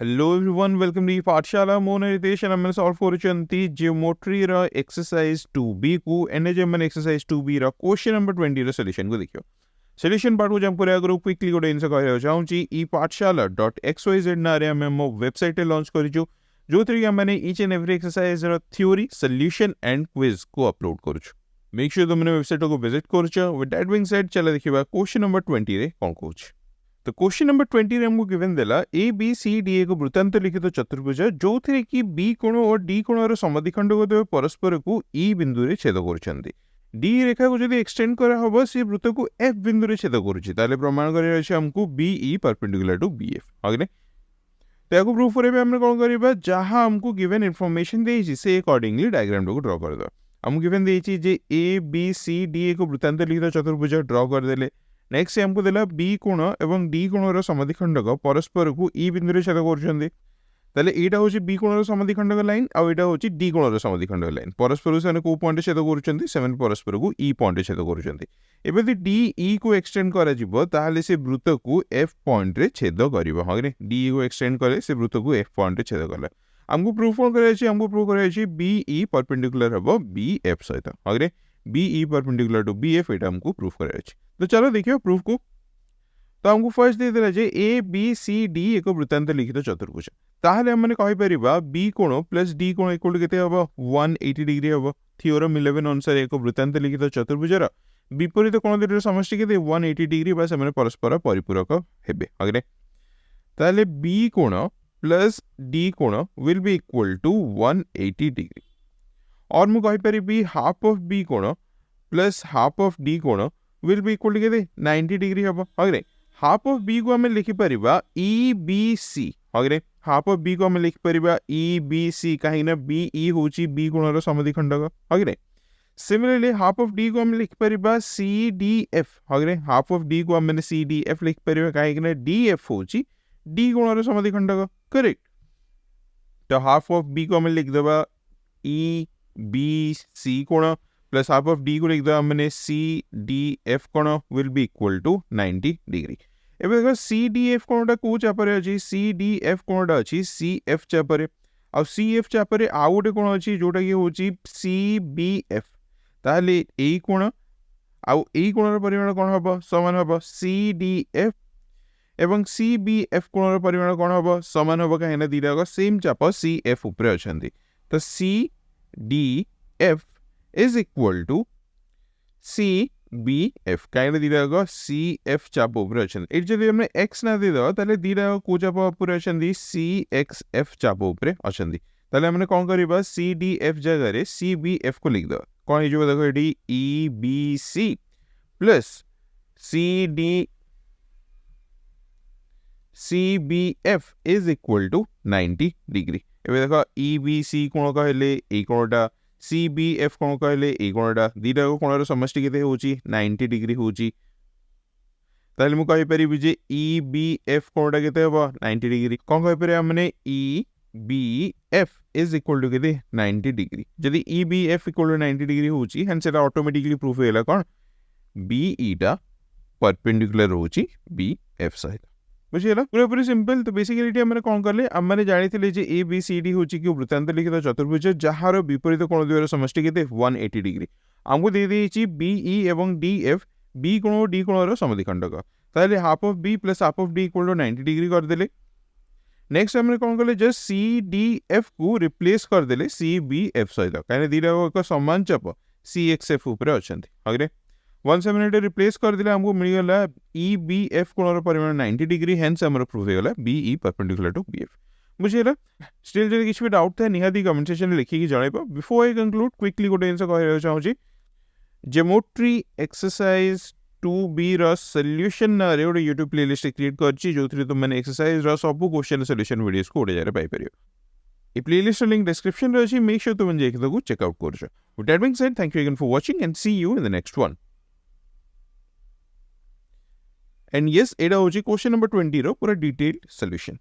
Hello everyone, welcome to पाठशाला मो Nitesh and I'm solve କରୁଛନ୍ତି geometry ର exercise 2b को एंड जे मैंने exercise 2b ର question number 20 ର solution को देखियो solution part को जंप करे आगरो क्विकली गोटे जिंस कहया चाहूची ई पाठशाला.xyz नारे हम मो वेबसाइट रे लॉन्च करिजो जोथि मैंने ईच एंड एवरी एक्सरसाइज र थ्योरी सॉल्यूशन एंड क्विज को अपलोड करूछु मेक श्योर तुमने वेबसाइट को विजिट करछ विद दैट बीइंग सेड चला देखिबा क्वेश्चन नंबर 20 रे कोन कहूछ तो क्वेश्चन नंबर 20 रे हमको गिवन देला ए बी सी डी एक वृत्तांत लिखित चतुर्भुज जो थे कि बी कोण और डी कोणर समद्विखंड को परस्पर को ई बिंदु रे छेद करछन्ती डी रेखा को जदी एक्सटेंड करा हबो से वृत्त को एफ बिंदु रे छेद करूछि ताले प्रमाण करिया अछि हमको B E perpendicular to B F आगने तो याको प्रूफ करे हमने कोन करबा जहां हमको गिवन इंफॉर्मेशन देछि से अकॉर्डिंगली डायग्राम को ड्रा कर दो हमको गिवन देछि जे ए बी सी डी एक वृत्तांत लिखित चतुर्भुज ड्रा कर देले नेक्स्ट हमको देला बी कोण एवं डी कोणर समद्विखंडक परस्पर को ई बिंदु रे छेद करछन्ती ताले एटा होची बी कोणर समद्विखंडक लाइन आ एटा होची डी कोणर समद्विखंडक लाइन परस्पर से को पॉइंट छेद करछन्ती सेवन परस्पर को ई पॉइंट छेद करछन्ती एबे दी डी ई को एक्सटेंड करा जिवो ताले से वृत्त को एफ पॉइंट रे छेद करिवो हागरे डी को एक्सटेंड करे से वृत्त को एफ पॉइंट रे छेद करला हमको प्रूफ कोन करे अछि हमको प्रूफ करे अछि बी ई परपेंडिकुलर हबो बी एफ सहित हागरे B E perpendicular to B F एटा हमको प्रूफ करे अछि तो चलो देखियो प्रूफ को तो हमको फर्स्ट दे देला जे ए बी सी डी एक वृत्तांत लिखित चतुर्भुज ताहले हम माने कहि परिबा बी कोण प्लस डी कोण इक्वल केते हबो 180 डिग्री हबो थ्योरम 11 अनुसार एक वृत्तांत लिखित चतुर्भुजर विपरीत कोण दुटर समष्टि केते 180 डिग्री बा से माने परस्पर परिपूरक हेबे अगरे ताहले बी कोण प्लस डी कोण will be equal to 180 degree और मु कहि परिबी हाफ ऑफ बी कोण प्लस हाफ ऑफ डी कोण will be equal to 90 degree हबो अगरे हाफ ऑफ बी को हम लिखि परिबा ई बी सी अगरे हाफ ऑफ बी को हम लिखि परिबा ई बी सी काहे ना बी ई होची बी कोणर समद्विखंडक अगरे सिमिलरली हाफ ऑफ डी को हम लिखि परिबा सी डी एफ अगरे हाफ ऑफ डी को हम सी डी एफ लिखि परिबा काहे ना डी एफ होची डी कोणर समद्विखंडक करेक्ट तो हाफ ऑफ बी को हम लिख देबा ई बी सी कोण प्लस हाफ ऑफ डी को लिख दो मैंने सी डी एफ कोण will be equal to 90 degree एबे देखो सी डी एफ कोणटा को चापरे अछि सी डी एफ कोणटा अछि सी एफ चापरे आ सी एफ चापरे आ गोटे कोण अछि जोटा कि होछि सी बी एफ ताले एई कोण आ एई कोणर परिमाण कोन हबो समान हबो सी डी एफ एवं सी बी एफ कोणर परिमाण कोन हबो समान हबो काहेना दिराक सेम चाप सी एफ ऊपर अछंती तो C D F is equal to CBF काइना दिरागो CF चाप ऊपर अछन एट जदी हमने x ना दे दो ताले दिरागो को चाप ऊपर अछंदी CXF चाप ऊपर अछंदी ताले हमने कोन करबा CDF जगह रे CBF को लिख दो कोन हे जो देखो एडी EBC plus CBF is equal to 90 degree एबे देखो EBC कोन कहले ए कोनटा CBF कोन कहले ए कोनटा दिटा कोनर समष्टि केते होची 90 डिग्री होची ताले मु कहि परिबि जे EBF कोनटा केते हबो 90 डिग्री कोन कहि परे हमने EBF इज इक्वल टू केते 90 डिग्री जदी EBF इक्वल टू 90 डिग्री होची हन सेटा ऑटोमेटिकली प्रूफ हेला कोन BE टा परपेंडिकुलर होची BF सहित बुझियला पूरा पूरी सिंपल तो बेसिकली हमने कोन करले हमने जानिथिले जे ए बी सी डी होची कि वृत्तांत लिखित चतुर्भुज जहार विपरीत कोण द्वयर समष्टि केते 180 डिग्री हमको दे देछि बीई एवं डीएफ बी कोण और डी कोणर समद्विखंडक ताले half of B plus half of D equal to 90 degree कर देले नेक्स्ट हमने कोन करले जस्ट सी डी एफ को रिप्लेस कर देले सी बी एफ सहित काहे दिरा एक समान चाप सी एक्स एफ ऊपर अछंती अगरे 170 रिप्लेस कर दिले हमको मिल गला EBF कोणर परिमाण 90 डिग्री हेंस हमर प्रूफ हे गला BE परपेंडिकुलर टू BF बुझियला स्टिल जदि किछ भी डाउट था निहाती कमेंट सेक्शन में लिखि कि जणाइबो बिफोर आई कंक्लूड क्विकली गोटे आंसर कहै चाहू छी ज्योमेट्री एक्सरसाइज 2B रो सॉल्यूशन ना रे ओडे YouTube प्लेलिस्ट क्रिएट करछि जोथि तुम माने एक्सरसाइज रो सब क्वेश्चन सॉल्यूशन वीडियोस को ओडे जारे पाई परियो ए प्लेलिस्ट लिंक डिस्क्रिप्शन रे अछि मेक श्योर तुम जे को चेक आउट करछो with that being said thank you again for watching and see you in the next one and yes एडा होची क्वेश्चन नंबर 20 रो पूरा डिटेल्ड सॉल्यूशन